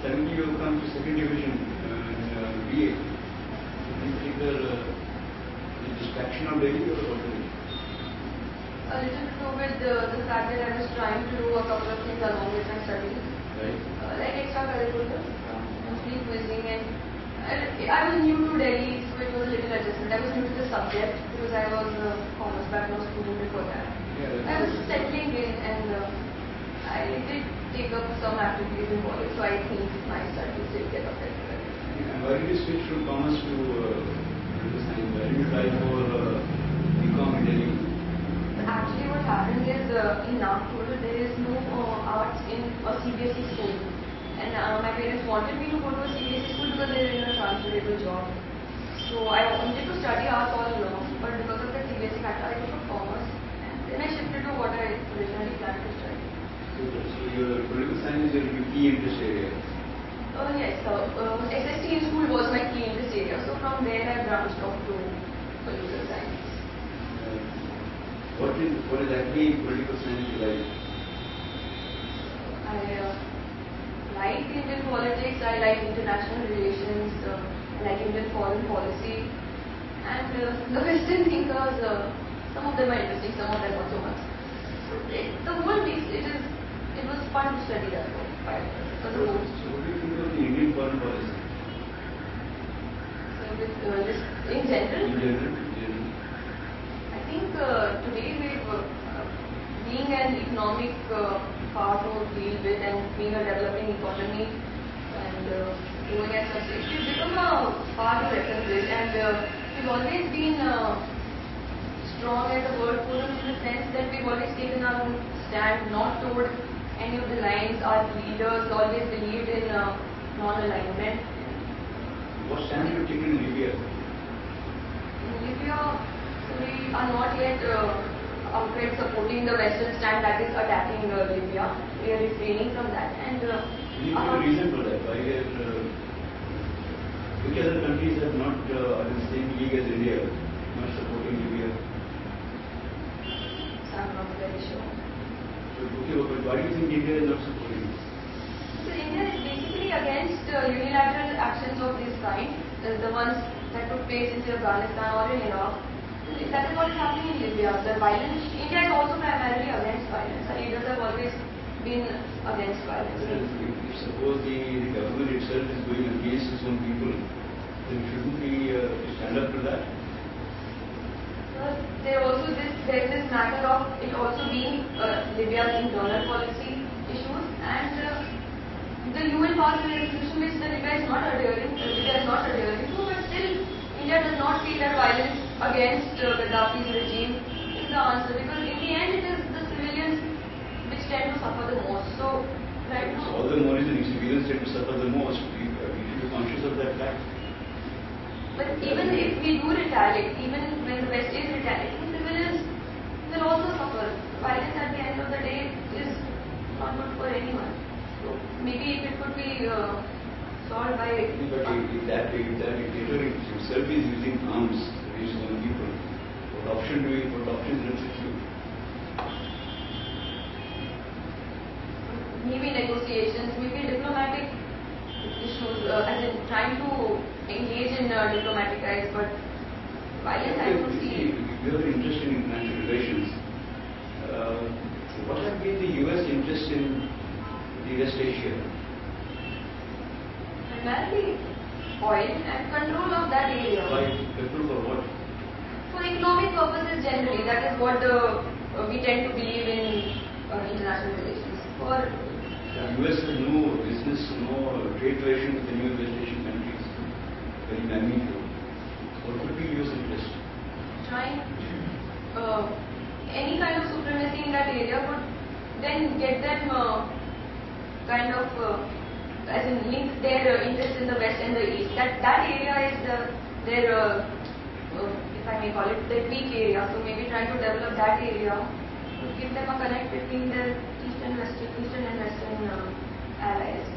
suddenly you come to second division BA. Any particular distraction or daily or what is it? A little to do with the fact that I was trying to do a couple of things along with my studies. Right. Like extracurriculars, mostly quizzing, and I was new to Delhi, so it was a little adjustment. I was new to the subject because I was a commerce background student before that. Yeah, I was settling in, and I did take up some activities in college, so I think my studies did get affected. And why did you switch from commerce to political science? Why did you try for BCom in Delhi? Actually, what happened is in Nagpur there is no arts in a CBSE school, and my parents wanted me to go to a CBSE school because they were in a transferable job. So I wanted to study arts all along, but because of the CBSE factor, I took up commerce, and then I shifted to what I originally planned to study. So your political science is your key interest area. Yes, SST in school was my key interest area, so from there I branched off to political science. What is actually political science like? I like Indian politics, I like international relations, I like Indian foreign policy, and the Western thinkers, some of them are interesting, some of them not so much. So the whole piece, it was fun to study that for 5 years. So what do you think of the Indian foreign policy? So with this, in general, I think today being an economic power to deal with and being a developing economy and growing at such rate, we've become a power to reckon with, and we've always been strong at the world forum in the sense that we've always taken our own stand, not toward any of the lines. Our leaders always believed in non-alignment. What stand have you taken in Libya? In Libya, we are not yet outright supporting the Western stand that is attacking Libya. We are refraining from that. And Can you give a reason for that? Why which other countries are not are in the same league as India, not supporting Libya? So I'm not very sure. So, okay, but why do you think India is not supporting? So India is basically against unilateral actions of this kind, the ones that took place in Afghanistan or in Iraq. That is what is happening in Libya. The violence, India is also primarily against violence. Our leaders have always been against violence. If suppose the government itself is going against its own people, then shouldn't we stand up to that? There is this matter of it also being Libya's internal policy issues, and the UN passed a resolution which the Libya is not adhering to, but still India does not feel that violence against Gaddafi's regime is the answer, because in the end it is the civilians which tend to suffer the most. So right now, So all the more reason civilians tend to suffer the most. We should be conscious of that fact. but even if we do retaliate, even when the West is retaliating, civilians will also suffer. Violence at the end of the day is not good for anyone. So maybe if it could be solved by... But if that dictator himself is using arms against his own people, what option does it you? Maybe negotiations, maybe diplomatic issues, as in trying to engage in diplomatic ties, but violence I don't see. You have an interest in international relations. What has been the US interest in the West Asia? Primarily oil and control of that area. Why? Control for what? For economic purposes generally, that is what we tend to believe in international relations. For The US has no business, no trade relation with any of the West Asian countries. Very meaningful. What could be US interest? trying any kind of supremacy in that area would then get them kind of as in link their interest in the West and the East. That area is their if I may call it, their weak area. So maybe trying to develop that area would give them a connect between the Eastern and Western allies.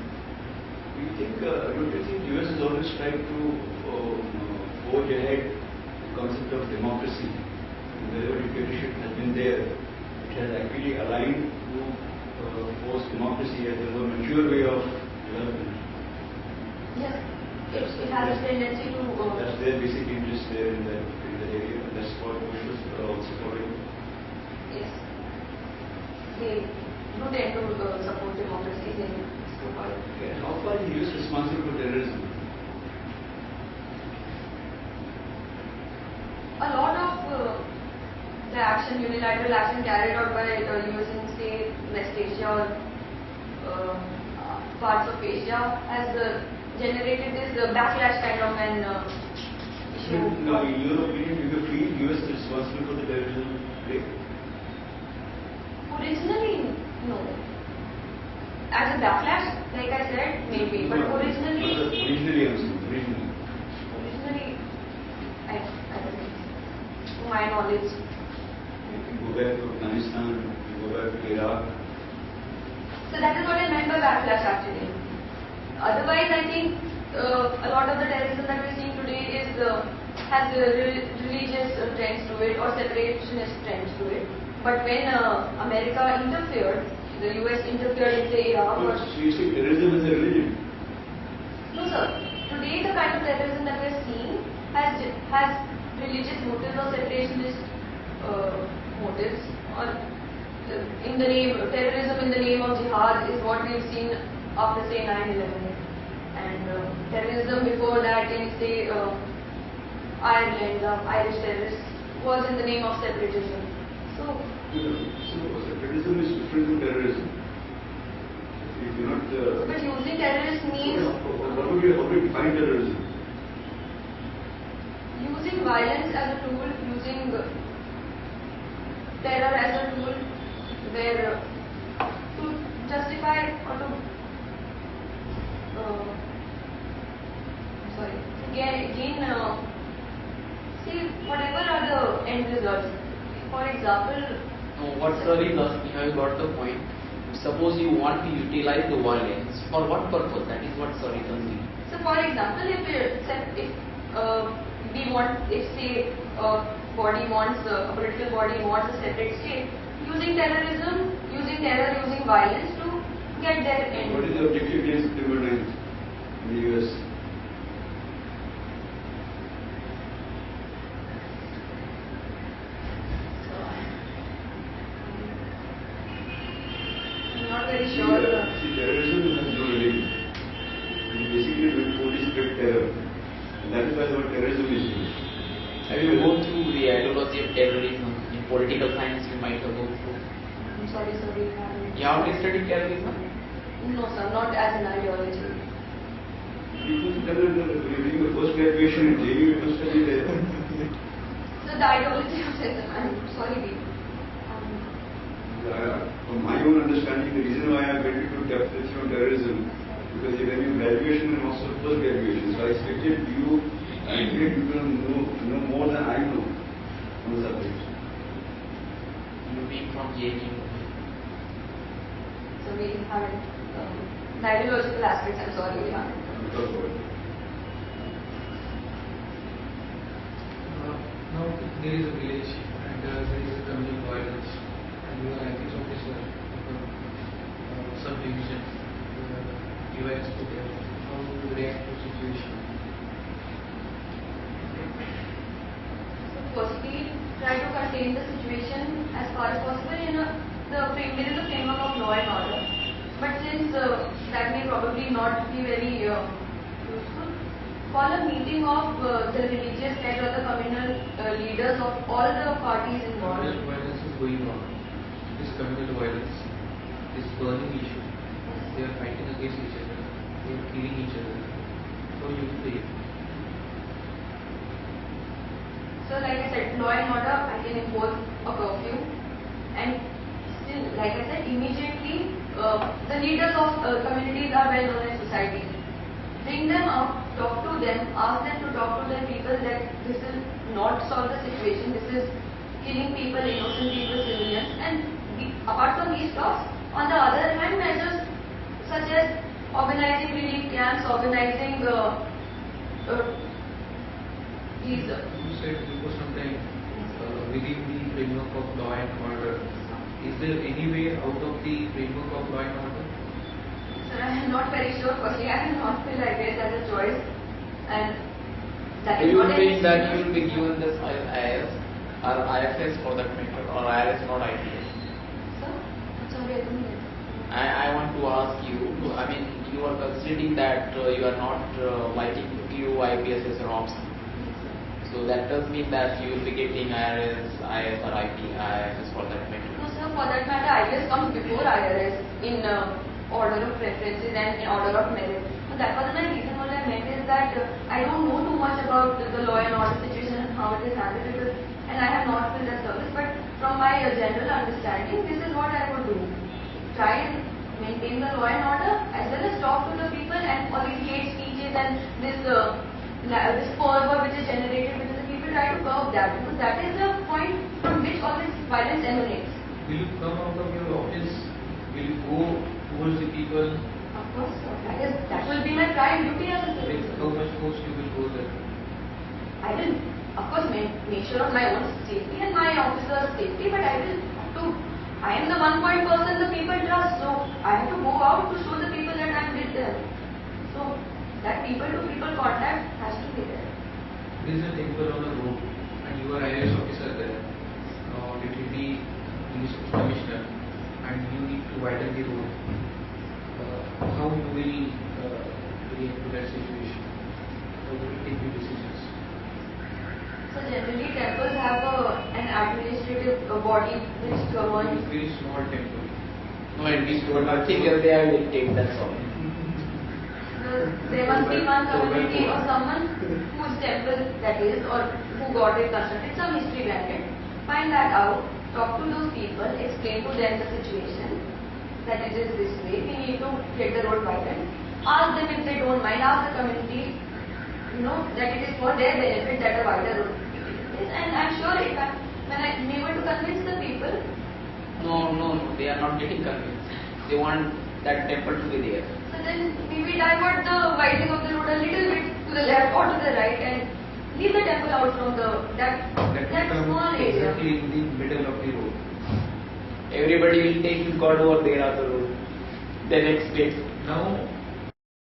Don't you think US has always tried to forge ahead the concept of democracy? Wherever dictatorship has been there, it has actually aligned to force democracy as a more mature way of development. Yes, it has a tendency to. That's their basic interest there in the area. That's what Bush was also following. Yes, they do tend to support democracies in so-called. Okay. How far is the US responsible for terrorism? A lot of the action, unilateral action carried out by US in say West Asia or parts of Asia has generated this backlash kind of an issue. No, in your opinion, do you feel US is responsible for the terrorism today? Originally, no. As a backlash, like I said, maybe. But originally, I don't think. To my knowledge. You go back to Afghanistan, you go back to Iraq. So that is what I meant by backlash actually. Otherwise, I think a lot of the terrorism that we're seeing today is has religious trends to it or separationist trends to it. But when America interfered, the US interfered in say Iraq. So you see terrorism as a religion? No, sir. Today, the kind of terrorism that we're seeing has religious motives or separationist motives, or in the name terrorism in the name of jihad is what we've seen after say 9/11, and terrorism before that in say Ireland, Irish terrorists was in the name of separatism. So separatism is different from terrorism. You cannot. But using terrorist means. How do you define terrorism? Using violence as a tool, using terror as a tool, where to justify or to gain see whatever are the end results. For example. No, what sir is asking, I got the point. Suppose you want to utilize the violence, for what purpose? That is what sir is asking. So, for example, if say a body wants a political body wants a separate state, using terrorism, using terror, using violence to get their end. What is the objective against September 9th in the US? I'm not very sure. See, terrorism has no religion. You basically doing police script terror. And that is why the word terrorism is used. Have you gone through the ideology of terrorism? In political science, you might have gone through. I'm sorry, sir. You have studied terrorism? No, sir, not as an ideology. You could tell them that during your first graduation in JU, you must study there. So the ideology of terrorism, I'm sorry, From my own understanding, the reason why I went into depth with you on terrorism, because you have your graduation and also post graduation. So I expected you and great people know more than I know on the subject. You being from JU. So we haven't, the ideological aspects, I'm sorry, we haven't. Now there is a village and there is a communal violence, and you are ethics officer of subdivision, UPSC there. How do you react to the situation? So firstly, try to contain the situation as far as possible within the framework of law and order. But since that may probably not be very useful, call a meeting of the religious head or the communal leaders of all the parties involved. Communal violence is going on. This communal violence, this burning issue, they are fighting against each other, they are killing each other. How do you play? So like I said, law and order, I can impose a curfew, and still, like I said, immediately the leaders of communities are well known in society. Bring them out, talk to them, ask them to talk to their people that this will not solve the situation, this is killing people, innocent people, civilians, and apart from these talks, on the other hand, measures such as organizing relief camps, organizing these. You said before some time within the framework of law and order. Is there any way out of the framework of law and order? Sir, I am not very sure. Firstly, I have not feel IAS as a choice, and that Do is you what I think that you will be given this IAS or IFS for that matter, or IRS not ITS? Sir, sorry, I didn't get it. I want to ask you, I mean, you are considering that you are not liking to give IPSS or OPS. So that does mean that you will be getting IRS, IAS or IFS for that matter. No, sir, for that matter, IAS comes before IRS in order of preferences and in order of merit. So that was my reason. What I meant is that I don't know too much about the law and order situation and how it is handled, because, and I have not filled that service. But from my general understanding, this is what I would do: try and maintain the law and order, as well as talk to the people, and all these hate speeches and this fervor which is generated between the people, try to curb that, because that is the point from which all this violence emanates. Will you come out of your office? Will you go towards the people? Of course, sir. That will be my prime duty as a With citizen. how much force you will go there? I will, of course, make sure of my own safety and my officer's safety, but I will have to. I am the one point person the people trust, so I have to go out to show the people that I am with them. So that people-to-people contact has to be there. There is a temple on the road, and you are IAS officer there. Deputy police commissioner, and you need to widen the road. How you will react to that situation? How you will take your decisions? So generally temples have an administrative body which governs. Very small temple. No, at least for nothing else they will take, that's all. There must be one community or someone whose temple that is, or who got it constructed, some history behind it. Find that out, talk to those people, explain to them the situation, that it is this way, we need to get the road widened. Ask them if they don't mind, ask the community, that it is for their benefit that a wider road is. And I'm sure when I'm able to convince the people. No, they are not getting convinced. They want that temple to be there. So then maybe divert the widening of the road a little bit to the left or to the right and leave the temple out from that small area. Exactly in the middle of the road. Everybody will take his God over there on the road. Then explain. Now